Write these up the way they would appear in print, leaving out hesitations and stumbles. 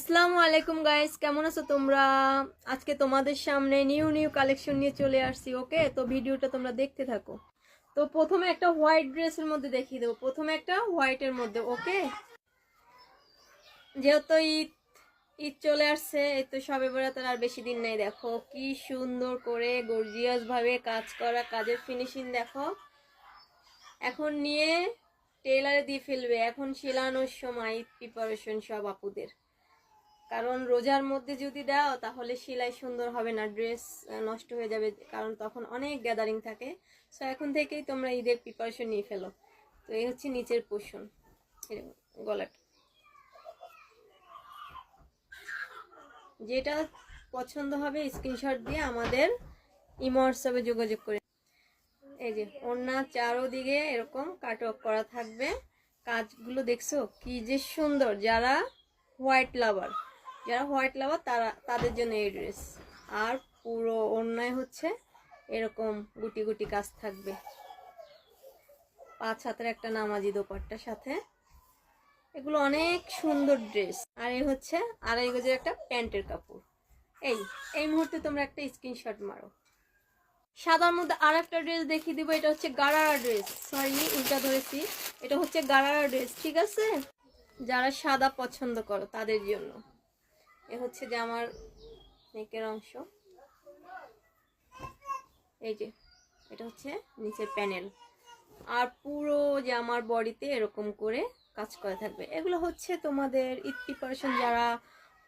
আসসালামু আলাইকুম গাইস, কেমন আছো তোমরা? আজকে তোমাদের সামনে নিউ কালেকশন নিয়ে চলে আসছি। ওকে, তো ভিডিওটা তোমরা দেখতে থাকো। তো প্রথমে একটা হোয়াইট ড্রেসের মধ্যে দেখিয়ে দেবো, প্রথমে একটা হোয়াইটের মধ্যে। ওকে, যেহেতু ঈদ ঈদ চলে আসছে, এই তো সবে বরাতের আর বেশি দিন নেই। দেখো কি সুন্দর করে গর্জিয়াস ভাবে কাজ করা, কাজের ফিনিশিং দেখো। এখন নিয়ে টেইলারে দিয়ে ফেলবে, এখন শিলানোর সময় ঈদ প্রিপারেশন সব আপুদের। কারণ রোজার মধ্যে যদি দাও তাহলে সেলাই সুন্দর হবে না, ড্রেস নষ্ট হয়ে যাবে, কারণ তখন অনেক গ্যাদারিং থাকে। সো এখন থেকেই তোমরা ঈদের প্রিপারেশন নিয়ে ফেলো। তো এই হচ্ছে নিচের পোর্শন, গলাটা। যেটা পছন্দ হবে স্ক্রিনশট দিয়ে আমাদের ইমো হোয়াটসঅ্যাপে যোগাযোগ করে। এই যে ওড়না চারোদিকে এরকম কাটওয়ার্ক করা থাকবে। কাজগুলো দেখছো কি যে সুন্দর। যারা হোয়াইট লাভার তাদের জন্য এই ড্রেস। আর পুরো ওড়নায় হচ্ছে এরকম গুটি গুটি কাজ থাকবে, 5 হাতের একটা নামাজি দোপাট্টার সাথে। এগুলো অনেক সুন্দর ড্রেস। আর এই হচ্ছে 2.5 গজের একটা প্যান্টের কাপড়। এই মুহূর্তে তোমরা একটা স্ক্রিনশট মারো। সাদার মধ্যে আর একটা ড্রেস দেখিয়ে দিব। এটা হচ্ছে গারারা ড্রেস, সরি উল্টা ধরেছি। এটা হচ্ছে গারারা ড্রেস, ঠিক আছে? যারা সাদা পছন্দ করো তাদের জন্য। এ হচ্ছে যে আমার নেকের অংশ। এই যে এটা হচ্ছে নিচের প্যানেল। আর পুরো যে আমার বডিতে এরকম করে কাজ করা থাকবে। এগুলো হচ্ছে তোমাদের ঈদ প্রিপারেশন, যারা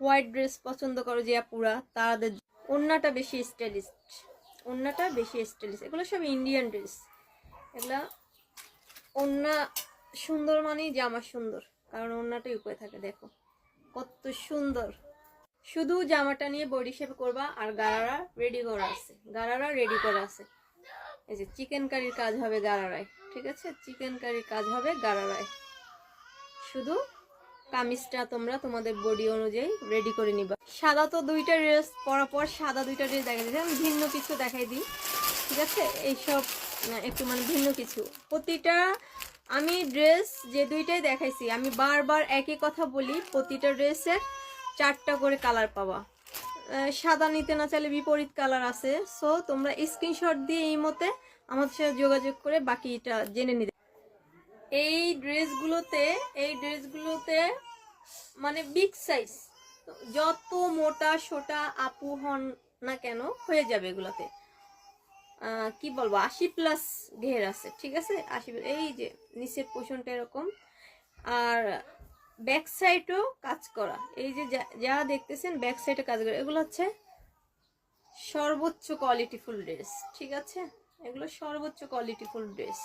হোয়াইট ড্রেস পছন্দ করো যে পুরা তাদের। ওড়নাটা বেশি স্টাইলিশ, এগুলো সব ইন্ডিয়ান ড্রেস। এগুলা ওড়না সুন্দর মানেই জামা সুন্দর, কারণ ওড়নাটাই উপরে থাকে। দেখো কত সুন্দর। শুধু জামাটা নিয়ে বডি শেপ করবা। আর গারারা রেডি করা আছে। এই যে চিকেন কারির কাজ হবে গারারায়, ঠিক আছে? চিকেন কারির কাজ হবে গারারায়। শুধু কামিজটা তোমরা তোমাদের বডি অনুযায়ী রেডি করে নিবা। সাদা তো দুইটা ড্রেস পরার পর সাদা দুইটা ড্রেস দেখা যাচ্ছে। আমি ভিন্ন কিছু দেখাই দিই, ঠিক আছে? এইসব একটু মানে ভিন্ন কিছু। প্রতিটা আমি ড্রেস যে দুইটাই দেখাইছি, আমি বারবার একই কথা বলি, প্রতিটা ড্রেসের 4টা করে কালার পাবা। সাদা নিতে না চাইলে বিপরীত কালার আছে। সো তোমরা স্ক্রিনশট দিয়ে এই মতে আমাদের সাথে যোগাযোগ করে বাকিটা জেনে নিতে। এই ড্রেসগুলোতে মানে বিগ সাইজ, যত মোটা সোটা আপু হন না কেন হয়ে যাবে। এগুলোতে কি বলবো 80+ ঘের আছে, ঠিক আছে? 80। এই যে নিচের পোর্শনটা এরকম, আর ব্যাক সাইডও কাজ করা। এই যে যা দেখতেছেন ব্যাক সাইডে কাজ করা, এগুলো হচ্ছে সর্বোচ্চ কোয়ালিটিফুল ড্রেস, ঠিক আছে? এগুলো সর্বোচ্চ কোয়ালিটিফুল ড্রেস।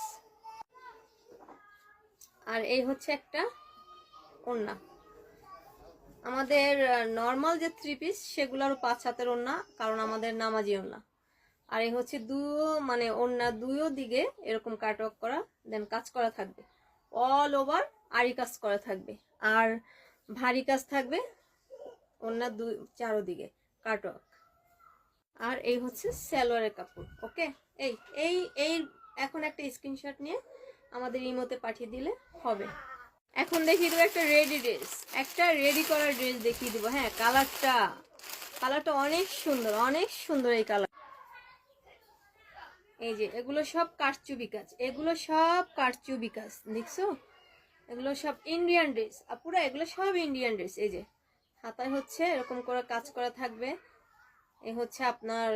আর এই হচ্ছে একটা ওড়না। আমাদের নর্মাল যে 3 পিস সেগুলোরও 5 হাতের ওড়না, কারণ আমাদের নামাজি ওড়না। আর এই হচ্ছে মানে ওড়না দুইও দিকে এরকম কাটওয়ার্ক করা, দেন কাজ করা থাকবে অল ওভার। আরি কাজ করা থাকবে আর ভারী কাজ থাকবে ওড়না চারোদিকে কাটওয়ার্ক। আর এই হচ্ছে সালোয়ারের কাপড়। ওকে, এই এই এই এখন একটা স্ক্রিনশট নিয়ে আমাদের ইমোতে পাঠিয়ে দিলে হবে। এখন দেখিয়ে দেবো একটা রেডি ড্রেস, একটা রেডি করার ড্রেস দেখিয়ে দেবো। হ্যাঁ, কালারটা অনেক সুন্দর এই কালার। এই যে এগুলো সব কারচুপি কাজ, দেখছো? এগুলো সব ইন্ডিয়ান ড্রেস আপুরা, এগুলো সব ইন্ডিয়ান ড্রেস। এই যে হাতায় হচ্ছে এরকম করে কাজ করা থাকবে। এই হচ্ছে আপনার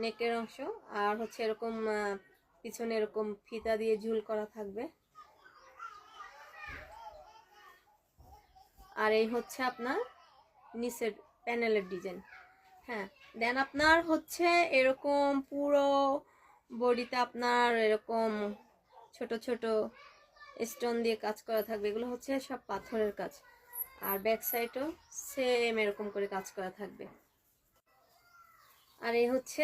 নেকের অংশ। আর হচ্ছে এরকম পিছনে এরকম ফিতা দিয়ে ঝুল করা থাকবে। আর এই হচ্ছে আপনার নিচের প্যানেলের ডিজাইন। হ্যাঁ, দেন আপনার হচ্ছে এরকম পুরো বডিতে আপনার এরকম ছোট ছোট স্টোন দিয়ে কাজ করা থাকবে। এগুলো হচ্ছে সব পাথরের কাজ। আর ব্যাক সাইডও সেম এরকম করে কাজ করা থাকবে। আর এই হচ্ছে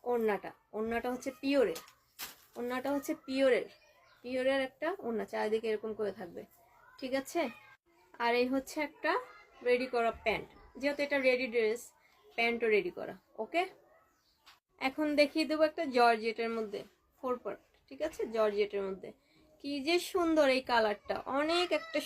ওড়নাটা হচ্ছে পিওরের একটা ওড়না, চারিদিকে এরকম করে থাকবে, ঠিক আছে? আর এই হচ্ছে একটা রেডি করা প্যান্ট, যেহেতু এটা রেডি ড্রেস, প্যান্টও রেডি করা। ওকে, এখন দেখিয়ে দেবো একটা জর্জেটের মধ্যে 4 পার্ট, ঠিক আছে? জর্জেটের মধ্যে কি যে সুন্দর এই কালারটা, অনেক একটা